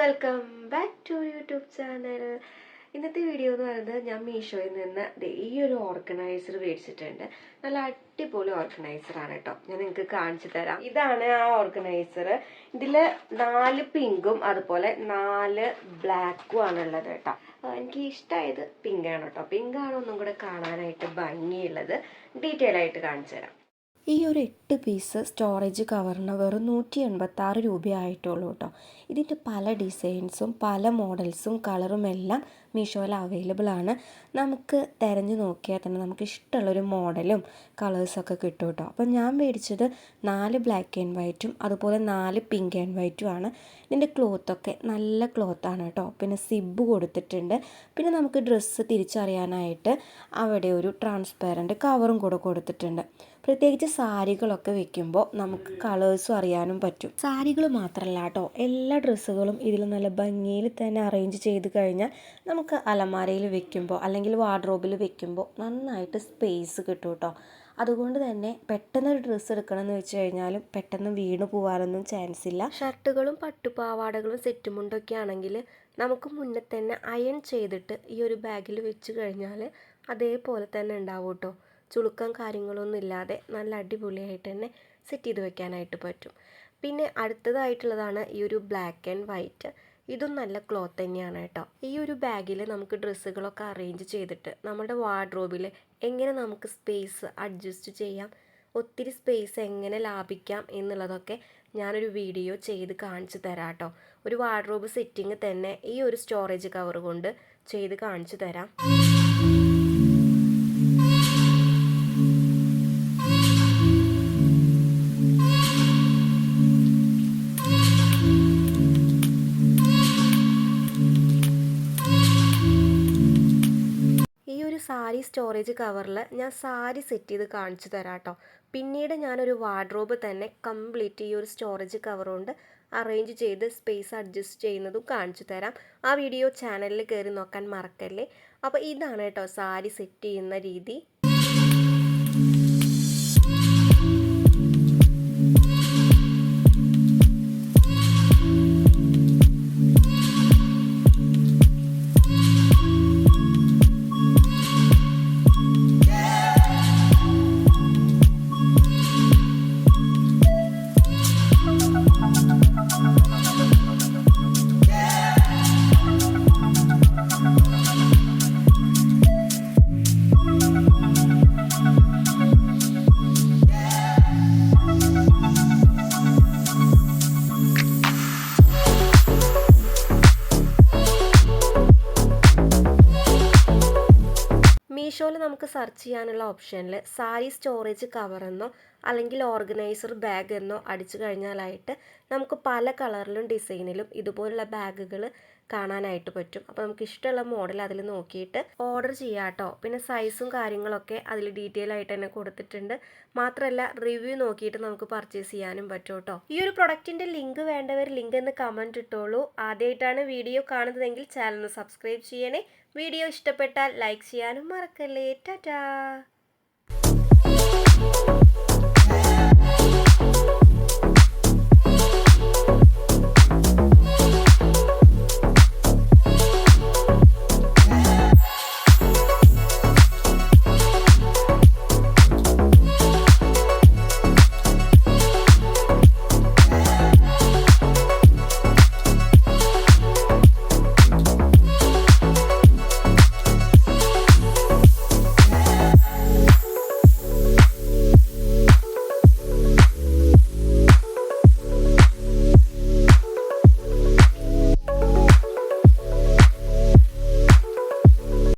Welcome back to YouTube channel. ഇന്നത്തെ video എന്ന് പറയുന്നത് ഞാൻ മീഷോയിൽ നിന്ന് ഈ ഒരു ഓർഗനൈസർ മേടിച്ചിട്ടുണ്ട്. നല്ല അടിപൊളി ഓർഗനൈസറാണ് കേട്ടോ. ഞാൻ നിങ്ങൾക്ക് കാണിച്ചു തരാം. ഇതാണ് ആ ഓർഗനൈസർ. ഇതിൽ 4 പിങ്കും അതുപോലെ 4 ബ്ലാക്കും ആണുള്ളത് കേട്ടോ. എനിക്ക് ഇഷ്ടമായത് പിങ്കാണ് കേട്ടോ. പിങ്കാണ് ഒന്നും കൂടെ കാണാനായിട്ട് ഭംഗിയുള്ളത്. ഡീറ്റെയിൽ ആയിട്ട് കാണിച്ചു തരാം. ഈ ഒരു 8 പീസ് സ്റ്റോറേജ് കവറിന് വെറും 186 രൂപയായിട്ടുള്ളൂ കേട്ടോ. ഇതിൻ്റെ പല ഡിസൈൻസും പല മോഡൽസും കളറും എല്ലാം മീഷോയിൽ അവൈലബിൾ ആണ്. നമുക്ക് തിരഞ്ഞു നോക്കിയാൽ തന്നെ നമുക്ക് ഇഷ്ടമുള്ളൊരു മോഡലും കളേഴ്സൊക്കെ കിട്ടും കേട്ടോ. അപ്പം ഞാൻ മേടിച്ചത് 4 ബ്ലാക്ക് ആൻഡ് വൈറ്റും അതുപോലെ 4 പിങ്ക് ആൻഡ് വൈറ്റും ആണ്. ഇതിൻ്റെ ക്ലോത്തൊക്കെ നല്ല ക്ലോത്താണ് കേട്ടോ. പിന്നെ സിബ് കൊടുത്തിട്ടുണ്ട്. പിന്നെ നമുക്ക് ഡ്രസ്സ് തിരിച്ചറിയാനായിട്ട് അവിടെ ഒരു ട്രാൻസ്പാരൻറ്റ് കവറും കൂടെ കൊടുത്തിട്ടുണ്ട്. പ്രത്യേകിച്ച് സാരികളൊക്കെ വെക്കുമ്പോൾ നമുക്ക് കളേഴ്സും അറിയാനും പറ്റും. സാരികൾ മാത്രമല്ല കേട്ടോ, എല്ലാ ഡ്രസ്സുകളും ഇതിൽ നല്ല ഭംഗിയിൽ തന്നെ അറേഞ്ച് ചെയ്ത് കഴിഞ്ഞാൽ നമുക്ക് അലമാരയിൽ വെക്കുമ്പോൾ അല്ലെങ്കിൽ വാർഡ്രോബിൽ വെക്കുമ്പോൾ നന്നായിട്ട് സ്പേസ് കിട്ടും കേട്ടോ. അതുകൊണ്ട് തന്നെ പെട്ടെന്ന് ഒരു ഡ്രസ്സ് എടുക്കണമെന്ന് വെച്ച് കഴിഞ്ഞാലും പെട്ടെന്ന് വീണ് പോകാനൊന്നും ചാൻസ് ഇല്ല. ഷർട്ടുകളും പട്ടുപാവാടകളും സെറ്റുമുണ്ടൊക്കെ ആണെങ്കിൽ നമുക്ക് മുന്നേ തന്നെ അയൺ ചെയ്തിട്ട് ഈ ഒരു ബാഗിൽ വെച്ച് കഴിഞ്ഞാൽ അതേപോലെ തന്നെ ഉണ്ടാവും കേട്ടോ. ചുളുക്കം കാര്യങ്ങളൊന്നും ഇല്ലാതെ നല്ല അടിപൊളിയായിട്ട് തന്നെ സെറ്റ് ചെയ്ത് വെക്കാനായിട്ട് പറ്റും. പിന്നെ അടുത്തതായിട്ടുള്ളതാണ് ഈ ഒരു ബ്ലാക്ക് ആൻഡ് വൈറ്റ്. ഇതും നല്ല ക്ലോത്ത് തന്നെയാണ് കേട്ടോ. ഈ ഒരു ബാഗിൽ നമുക്ക് ഡ്രസ്സുകളൊക്കെ അറേഞ്ച് ചെയ്തിട്ട് നമ്മുടെ വാർഡ്രോബിൽ എങ്ങനെ നമുക്ക് സ്പേസ് അഡ്ജസ്റ്റ് ചെയ്യാം, ഒത്തിരി സ്പേസ് എങ്ങനെ ലാഭിക്കാം എന്നുള്ളതൊക്കെ ഞാനൊരു വീഡിയോ ചെയ്ത് കാണിച്ചു തരാം കേട്ടോ. ഒരു വാർഡ്രോബ് സെറ്റിങ് തന്നെ ഈ ഒരു സ്റ്റോറേജ് കവർ കൊണ്ട് ചെയ്ത് കാണിച്ചു തരാം. സാരി സ്റ്റോറേജ് കവറിൽ ഞാൻ സാരി സെറ്റ് ചെയ്ത് കാണിച്ചു തരാം കേട്ടോ. പിന്നീട് ഞാനൊരു വാർഡ്രോബ് തന്നെ കംപ്ലീറ്റ് ഈ ഒരു സ്റ്റോറേജ് കവർ കൊണ്ട് അറേഞ്ച് ചെയ്ത് സ്പേസ് അഡ്ജസ്റ്റ് ചെയ്യുന്നതും കാണിച്ചു തരാം. ആ വീഡിയോ ചാനലിൽ കയറി നോക്കാൻ മറക്കല്ലേ. അപ്പോൾ ഇതാണ് കേട്ടോ സാരി സെറ്റ് ചെയ്യുന്ന രീതി. മീഷോയിൽ നമുക്ക് സെർച്ച് ചെയ്യാനുള്ള ഓപ്ഷനിൽ സാരി സ്റ്റോറേജ് കവർ എന്നോ അല്ലെങ്കിൽ ഓർഗനൈസർ ബാഗ് എന്നോ അടിച്ചു കഴിഞ്ഞാലായിട്ട് നമുക്ക് പല കളറിലും ഡിസൈനിലും ഇതുപോലുള്ള ബാഗുകൾ കാണാനായിട്ട് പറ്റും. അപ്പോൾ നമുക്ക് ഇഷ്ടമുള്ള മോഡൽ അതിൽ നോക്കിയിട്ട് ഓർഡർ ചെയ്യാം കേട്ടോ. പിന്നെ സൈസും കാര്യങ്ങളൊക്കെ അതിൽ ഡീറ്റെയിൽ ആയിട്ട് തന്നെ കൊടുത്തിട്ടുണ്ട്. മാത്രമല്ല റിവ്യൂ നോക്കിയിട്ട് നമുക്ക് പർച്ചേസ് ചെയ്യാനും പറ്റും കേട്ടോ. ഈ ഒരു പ്രൊഡക്റ്റിൻ്റെ ലിങ്ക് വേണ്ടവർ ലിങ്ക് എന്ന് കമൻറ്റ് ഇട്ടോളൂ. ആദ്യമായിട്ടാണ് വീഡിയോ കാണുന്നതെങ്കിൽ ചാനൽ ഒന്ന് സബ്സ്ക്രൈബ് ചെയ്യണേ. വീഡിയോ ഇഷ്ടപ്പെട്ടാൽ ലൈക്ക് ചെയ്യാനും മറക്കല്ലേ. ടാറ്റാ.